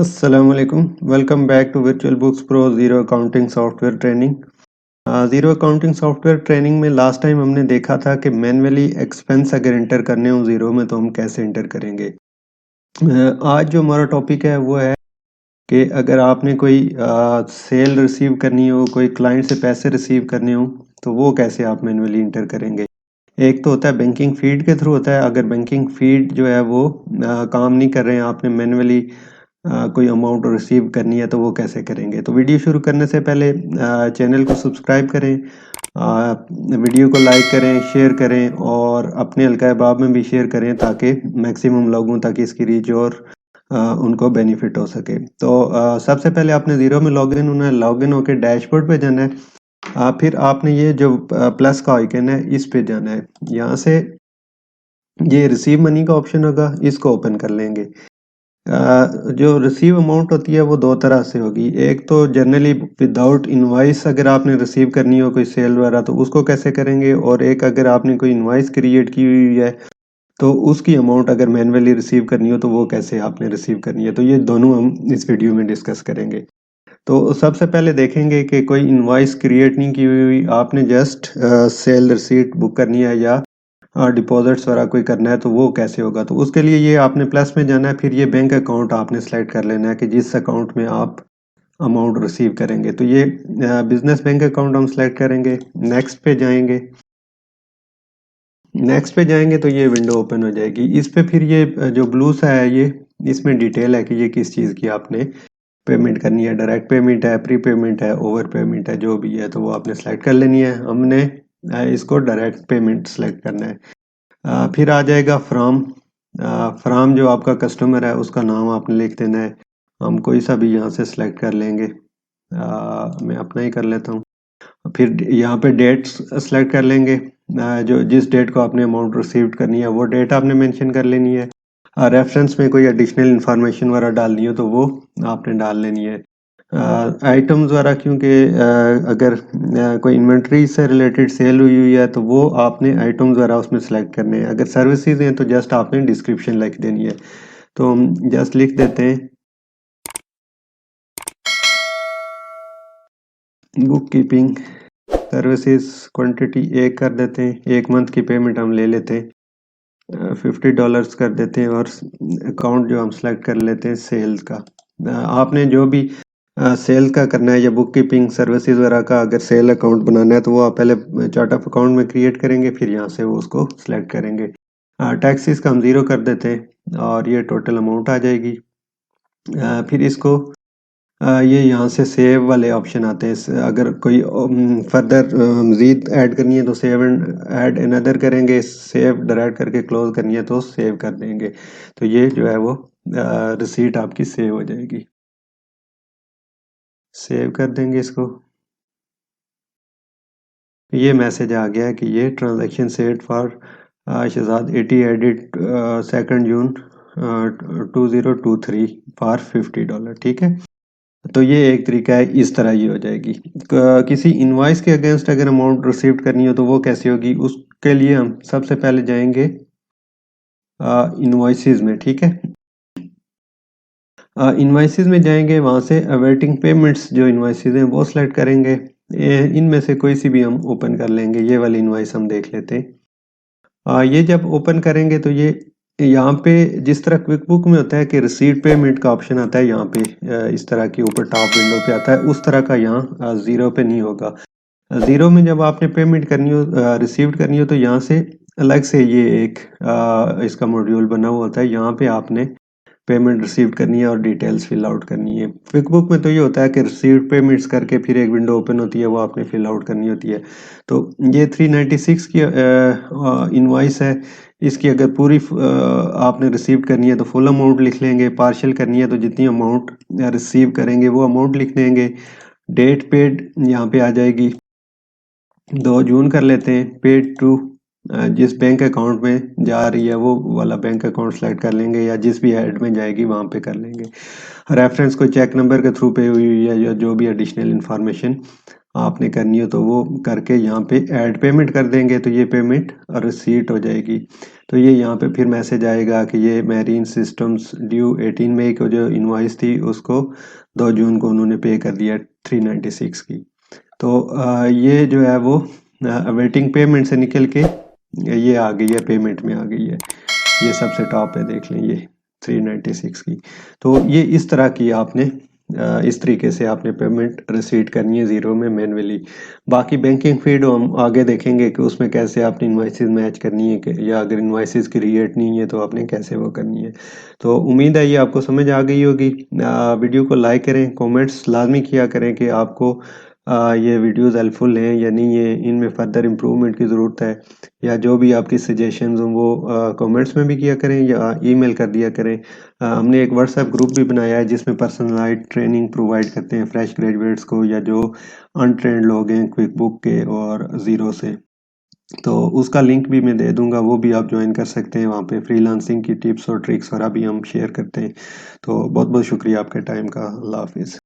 Assalamualaikum. Welcome back to Virtual Books Pro Zero Accounting Software Training. Zero accounting software training में last time हमने देखा था कि manually expense अगर inter करने हो ज़ीरो में तो हम कैसे इंटर करेंगे। आज जो हमारा टॉपिक है वो है कि अगर आपने कोई सेल रिसीव करनी हो, कोई क्लाइंट से पैसे रिसीव करने हो तो वो कैसे आप मैन्युअली इंटर करेंगे। एक तो होता है बैंकिंग फीड के थ्रू होता है। अगर बैंकिंग फीड जो है वो काम नहीं कर रहे हैं, आपने मैन्युअली कोई अमाउंट रिसीव करनी है तो वो कैसे करेंगे। तो वीडियो शुरू करने से पहले चैनल को सब्सक्राइब करें, वीडियो को लाइक करें, शेयर करें और अपने हल्का अहबाब में भी शेयर करें ताकि मैक्सिमम लोगों तक इसकी रीच और उनको बेनिफिट हो सके। तो सबसे पहले आपने ज़ीरो में लॉगिन होना है। लॉगिन होकर डैशबोर्ड पे जाना है। फिर आपने ये जो प्लस का आइकन है इस पे जाना है। यहाँ से ये रिसीव मनी का ऑप्शन होगा, इसको ओपन कर लेंगे। जो रिसीव अमाउंट होती है वो दो तरह से होगी। एक तो जनरली विदाउट इनवॉइस अगर आपने रिसीव करनी हो कोई सेल वगैरह तो उसको कैसे करेंगे, और एक अगर आपने कोई इनवॉइस क्रिएट की हुई है तो उसकी अमाउंट अगर मैन्युअली रिसीव करनी हो तो वो कैसे आपने रिसीव करनी है। तो ये दोनों हम इस वीडियो में डिस्कस करेंगे। तो सबसे पहले देखेंगे कि कोई इनवॉइस क्रिएट नहीं की हुई, आपने जस्ट सेल रिसीट बुक करनी है या डिपॉजिट्स वगैरह कोई करना है तो वो कैसे होगा। तो उसके लिए ये आपने प्लस में जाना है। फिर ये बैंक अकाउंट आपने सेलेक्ट कर लेना है कि जिस अकाउंट में आप अमाउंट रिसीव करेंगे। तो ये बिजनेस बैंक अकाउंट हम सेलेक्ट करेंगे। नेक्स्ट पे जाएंगे तो ये विंडो ओपन हो जाएगी। इस पे फिर ये जो ब्लू सा है ये इसमें डिटेल है कि ये किस चीज़ की आपने पेमेंट करनी है। डायरेक्ट पेमेंट है, प्री पेमेंट है, ओवर पेमेंट है, जो भी है तो वो आपने सेलेक्ट कर लेनी है। हमने इसको डायरेक्ट पेमेंट सेलेक्ट करना है। फिर आ जाएगा फ्राम जो आपका कस्टमर है उसका नाम आपने लिख देना है। हम कोई सा भी यहाँ से सिलेक्ट कर लेंगे। मैं अपना ही कर लेता हूँ। फिर यहाँ पे डेट सेलेक्ट कर लेंगे। जो जिस डेट को आपने अमाउंट रिसीव करनी है वो डेट आपने मेंशन कर लेनी है। रेफरेंस में कोई एडिशनल इंफॉर्मेशन वगैरह डालनी हो तो वो आपने डाल लेनी है। आइटम्स द्वारा क्योंकि अगर कोई इन्वेंट्री से रिलेटेड सेल हुई है तो वो आपने आइटम्स द्वारा उसमें सेलेक्ट करने हैं। अगर सर्विसेज हैं तो जस्ट आपने डिस्क्रिप्शन लिख देनी है। तो हम जस्ट लिख देते हैं बुक कीपिंग सर्विसेज, क्वांटिटी 1 कर देते हैं। 1 मंथ की पेमेंट हम ले लेते हैं, $50 कर देते हैं और अकाउंट जो हम सेलेक्ट कर लेते हैं सेल्स का। आपने जो भी सेल का करना है या बुक कीपिंग सर्विसेज वगैरह का अगर सेल अकाउंट बनाना है तो वो आप पहले चार्ट ऑफ अकाउंट में क्रिएट करेंगे, फिर यहाँ से वो उसको सिलेक्ट करेंगे। टैक्सेस का हम 0 कर देते हैं और ये टोटल अमाउंट आ जाएगी। फिर इसको ये यहाँ से सेव वाले ऑप्शन आते हैं। अगर कोई फर्दर मज़ीद ऐड करनी है तो सेव एंड ऐड अनदर करेंगे, सेव डायरेक्ट करके क्लोज करनी है तो सेव कर देंगे। तो ये जो है वो रिसीट आपकी सेव हो जाएगी। सेव कर देंगे इसको। ये मैसेज आ गया है कि ये transaction set for Shahzad 80 edit 2 June 2023 for $50। ठीक है, तो ये एक तरीका है, इस तरह ये हो जाएगी। किसी इनवॉइस के अगेंस्ट अगर अमाउंट रिसीव करनी हो तो वो कैसे होगी। उसके लिए हम सबसे पहले जाएंगे इनवॉइसेस में। ठीक है, इनवॉइसेस में जाएंगे, वहाँ से अवेटिंग पेमेंट्स जो इनवॉइसेस हैं वो सिलेक्ट करेंगे। इनमें से कोई सी भी हम ओपन कर लेंगे। ये वाली इनवॉइस हम देख लेते हैं। ये जब ओपन करेंगे तो ये यहाँ पे जिस तरह क्विक बुक में होता है कि रिसीट पेमेंट का ऑप्शन आता है, यहाँ पे इस तरह के ऊपर टॉप विंडो पे आता है, उस तरह का यहाँ ज़ीरो पे नहीं होगा। ज़ीरो में जब आपने पेमेंट करनी हो, रिसीव करनी हो, तो यहाँ से अलग से ये एक इसका मॉड्यूल बना हुआ होता है। यहाँ पे आपने पेमेंट रिसीव करनी है और डिटेल्स फिल आउट करनी है। क्विक बुक में तो ये होता है कि रिसीव पेमेंट्स करके फिर एक विंडो ओपन होती है, वो आपने फिल आउट करनी होती है। तो ये 396 की इनवॉइस है। इसकी अगर पूरी आपने रिसीव करनी है तो फुल अमाउंट लिख लेंगे, पार्शियल करनी है तो जितनी अमाउंट रिसीव करेंगे वो अमाउंट लिख देंगे। डेट पेड यहाँ पे आ जाएगी, 2 जून कर लेते हैं। पेड टू जिस बैंक अकाउंट में जा रही है वो वाला बैंक अकाउंट सेलेक्ट कर लेंगे, या जिस भी हेड में जाएगी वहाँ पे कर लेंगे। रेफरेंस कोई चेक नंबर के थ्रू पे हुई है या जो भी एडिशनल इंफॉर्मेशन आपने करनी हो तो वो करके यहाँ पे ऐड पेमेंट कर देंगे तो ये पेमेंट रिसीट हो जाएगी। तो ये यहाँ पे फिर मैसेज आएगा कि ये मैरीन सिस्टम्स ड्यू 18 मई को जो इनवॉइस थी उसको 2 जून को उन्होंने पे कर दिया 396 की। तो ये जो है वो अवेटिंग पेमेंट से निकल के ये आ गई है, पेमेंट में आ गई है। ये सबसे टॉप है, देख लें ये 396 की। तो ये इस तरह की आपने इस तरीके से आपने पेमेंट रिसीट करनी है ज़ीरो में मैनुअली। बाकी बैंकिंग फीड हम आगे देखेंगे कि उसमें कैसे आपने इन्वाइसेस मैच करनी है या अगर इन्वाइसेस क्रिएट नहीं है तो आपने कैसे वो करनी है। तो उम्मीद है ये आपको समझ आ गई होगी। वीडियो को लाइक करें, कमेंट्स लाजमी किया करें कि आपको ये वीडियोस हेल्पफुल हैं या नहीं है, इनमें फर्दर इम्प्रूवमेंट की ज़रूरत है, या जो भी आपकी सजेशंस हों वो कमेंट्स में भी किया करें या ईमेल कर दिया करें। हमने एक व्हाट्सएप ग्रुप भी बनाया है जिसमें पर्सनलाइज्ड ट्रेनिंग प्रोवाइड करते हैं फ्रेश ग्रेजुएट्स को या जो अनट्रेंड लोग हैं क्विक बुक के और ज़ीरो से। तो उसका लिंक भी मैं दे दूंगा, वो भी आप ज्वाइन कर सकते हैं। वहाँ पे फ्रीलांसिंग की टिप्स और ट्रिक्स और भी हम शेयर करते हैं। तो बहुत बहुत शुक्रिया आपके टाइम का। अल्लाह हाफिज़।